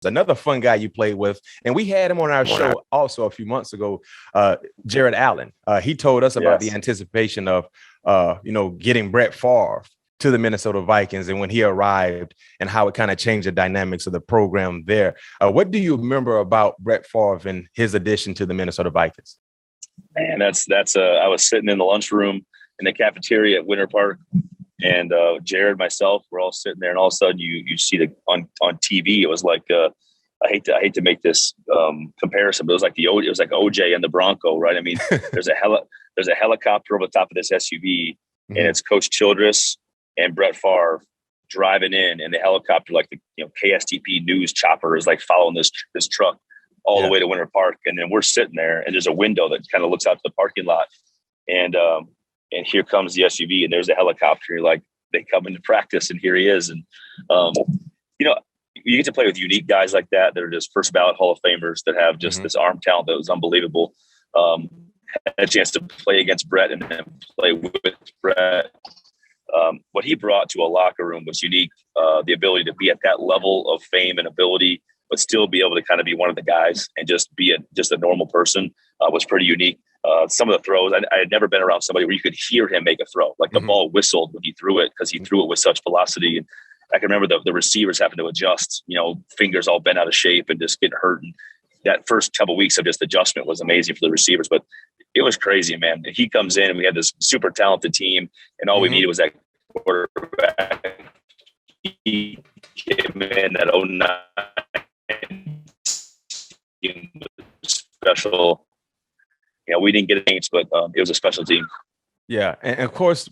another fun guy you played with, and we had him on our show also a few months ago, Jared Allen. He told us about the anticipation of, getting Brett Favre to the Minnesota Vikings and when he arrived and how it kind of changed the dynamics of the program there. What do you remember about Brett Favre and his addition to the Minnesota Vikings? Man, I was sitting in the lunchroom in the cafeteria at Winter Park, and Jared, myself, we're all sitting there, and all of a sudden you see on TV. It was like I hate to make this comparison, but it was like OJ and the Bronco, right? I mean, there's a helicopter over the top of this SUV, and it's Coach Childress and Brett Favre driving in the helicopter, like the KSTP news chopper is like following this truck all the way to Winter Park, and then we're sitting there, and there's a window that kind of looks out to the parking lot, and here comes the SUV, and there's a helicopter. You're like, they come into practice, and here he is, and you get to play with unique guys like that are just first ballot Hall of Famers that have just this arm talent that was unbelievable. Had a chance to play against Brett and then play with Brett. What he brought to a locker room was unique. The ability to be at that level of fame and ability, but still be able to kind of be one of the guys and just be a normal person was pretty unique. Some of the throws, I had never been around somebody where you could hear him make a throw. Like the ball whistled when he threw it because he threw it with such velocity. And I can remember the receivers having to adjust, fingers all bent out of shape and just getting hurt. And that first couple of weeks of just adjustment was amazing for the receivers. But it was crazy, man. He comes in and we had this super talented team, and all we needed was that quarterback. He came in that 09 team was special. We didn't get a chance, but it was a special team. Yeah, and of course,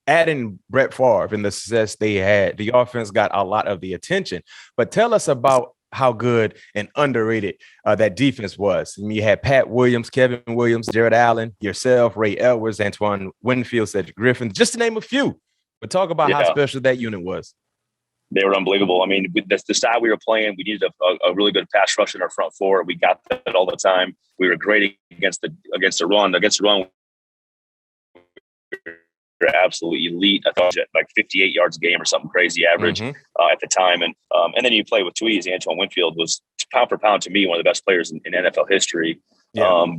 adding Brett Favre and the success they had, the offense got a lot of the attention. But tell us about how good and underrated that defense was. I mean, you had Pat Williams, Kevin Williams, Jared Allen, yourself, Ray Edwards, Antoine Winfield, Cedric Griffin, just to name a few. But talk about how special that unit was. They were unbelievable. I mean, with the style we were playing, we needed a really good pass rush in our front four. We got that all the time. We were great against the run. Against the run, we were absolutely elite. I thought like 58 yards a game or something crazy average at the time. And then you play with Tweez. Antoine Winfield was pound for pound to me one of the best players in NFL history.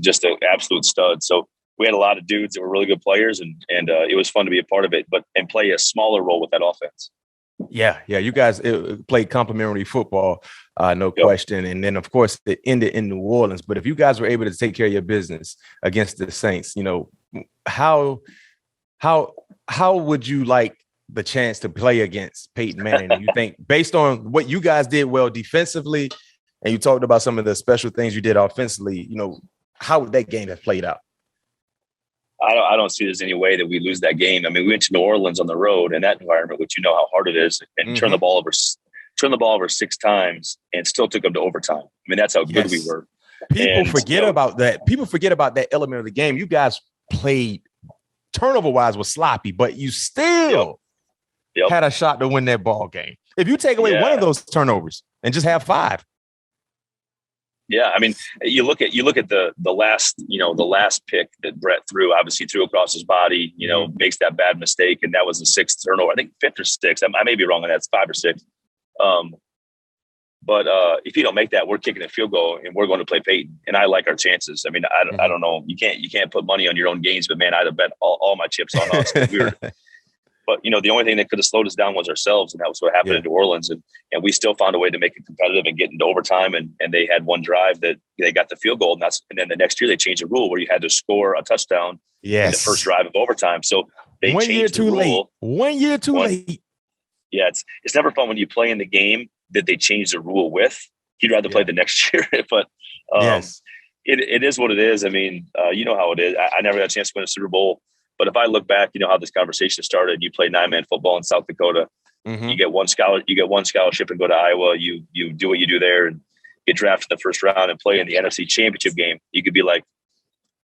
Just an absolute stud. So we had a lot of dudes that were really good players, and it was fun to be a part of it, and play a smaller role with that offense. Yeah. You guys played complimentary football, no question. And then, of course, it ended in New Orleans. But if you guys were able to take care of your business against the Saints, how would you like the chance to play against Peyton Manning? And you think, based on what you guys did well defensively, and you talked about some of the special things you did offensively, how would that game have played out? I don't see there's any way that we lose that game. I mean, we went to New Orleans on the road in that environment, which how hard it is, and turn the ball over 6 times and still took them to overtime. I mean, that's how good we were. People forget about that. People forget about that element of the game. You guys played turnover-wise was sloppy, but you still had a shot to win that ball game. If you take away one of those turnovers and just have 5. Yeah, I mean, you look at the last pick that Brett threw. Obviously, threw across his body. Makes that bad mistake, and that was the 6th turnover. I think 5th or 6th. I may be wrong on that. It's 5 or 6. But if you don't make that, we're kicking a field goal, and we're going to play Peyton. And I like our chances. I mean, I don't know. You can't put money on your own games, but man, I'd have bet all my chips on us. But, the only thing that could have slowed us down was ourselves, and that was what happened in New Orleans. And we still found a way to make it competitive and get into overtime. And they had one drive that they got the field goal. And then the next year they changed the rule where you had to score a touchdown in the first drive of overtime. So they changed the rule. 1 year too late. Yeah, it's never fun when you play in the game that they change the rule with. You'd rather play the next year. But it is what it is. I mean, you know how it is. I never got a chance to win a Super Bowl. But if I look back, how this conversation started. You play 9-man football in South Dakota. You get one scholarship and go to Iowa. You do what you do there and get drafted in the first round and play in the NFC Championship game. You could be like,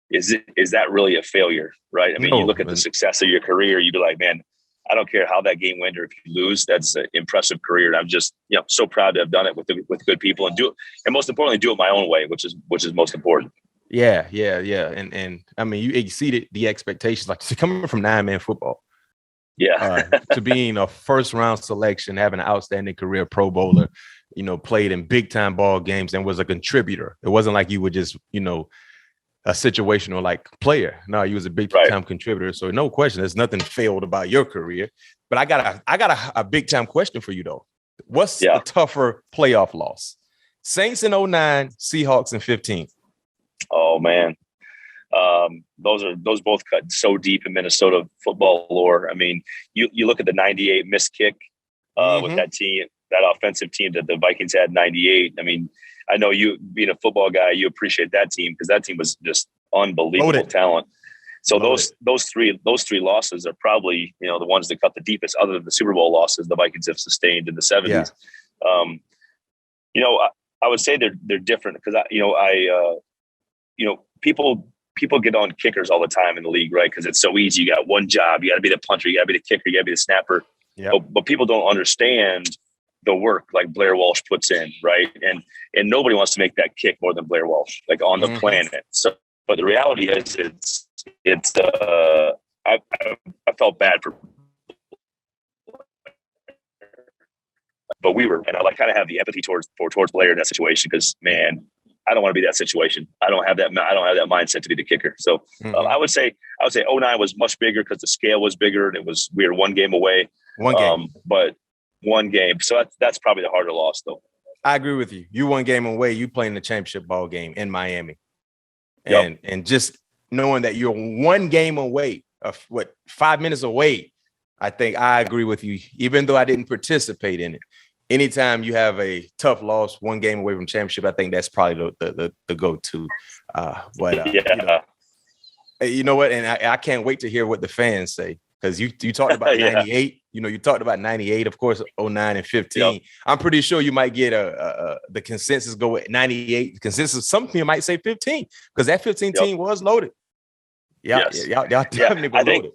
is that really a failure? Right? I mean, you look at the success of your career, you'd be like, man, I don't care how that game went or if you lose, that's an impressive career. And I'm just so proud to have done it with good people and do it, and most importantly, do it my own way, which is most important. Yeah. And I mean, you exceeded the expectations, like coming from 9-man football. To being a first round selection, having an outstanding career, Pro Bowler, played in big time ball games and was a contributor. It wasn't like you were just, a situational like player. No, you was a big time contributor. So no question, there's nothing failed about your career. But I got a big time question for you though. What's the tougher playoff loss? Saints in 09, Seahawks in 15. Oh man. Those both cut so deep in Minnesota football lore. I mean, you look at the 98 missed kick with that team, that offensive team that the Vikings had 98. I mean, I know you being a football guy, you appreciate that team because that team was just unbelievable talent. So those three losses are probably, the ones that cut the deepest other than the Super Bowl losses the Vikings have sustained in the 70s. Yeah. I would say they're different because people get on kickers all the time in the league, right? Because it's so easy. You got one job. You got to be the punter. You got to be the kicker. You got to be the snapper. Yep. But people don't understand the work like Blair Walsh puts in, right? And nobody wants to make that kick more than Blair Walsh, like on the planet. So, but the reality is, I felt bad for, but I kind of have the empathy towards Blair in that situation because, man, I don't want to be that situation. I don't have that mindset to be the kicker. So I would say 09 was much bigger because the scale was bigger and we were one game away. But one game. So that's probably the harder loss though. I agree with you. You one game away, you playing the championship ball game in Miami. And just knowing that you're one game away, 5 minutes away, I think I agree with you, even though I didn't participate in it. Anytime you have a tough loss, one game away from championship, I think that's probably the go-to. You know what? And I can't wait to hear what the fans say because you talked about 98. You talked about 98, of course, 09 and 15. Yep. I'm pretty sure you might get the consensus go with 98. Consensus, some people might say 15 because that 15 team was loaded. Y'all definitely were loaded.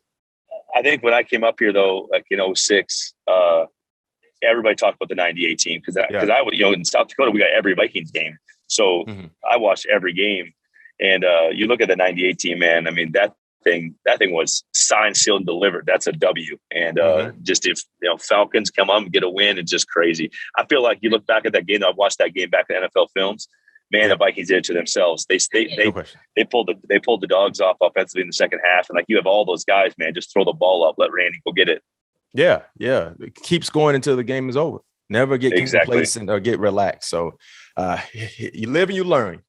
I think when I came up here though, like in 06, everybody talked about the 98 team because I would, in South Dakota, we got every Vikings game. So I watched every game and you look at the 98 team, man, I mean, that thing was signed, sealed, and delivered. That's a W. And just if, Falcons come up and get a win, it's just crazy. I feel like you look back at that game, I've watched that game back in NFL films, man, the Vikings did it to themselves. They pulled the dogs off offensively in the second half. And like you have all those guys, man, just throw the ball up, let Randy go get it. Yeah. It keeps going until the game is over. Never get complacent or get relaxed. So you live and you learn.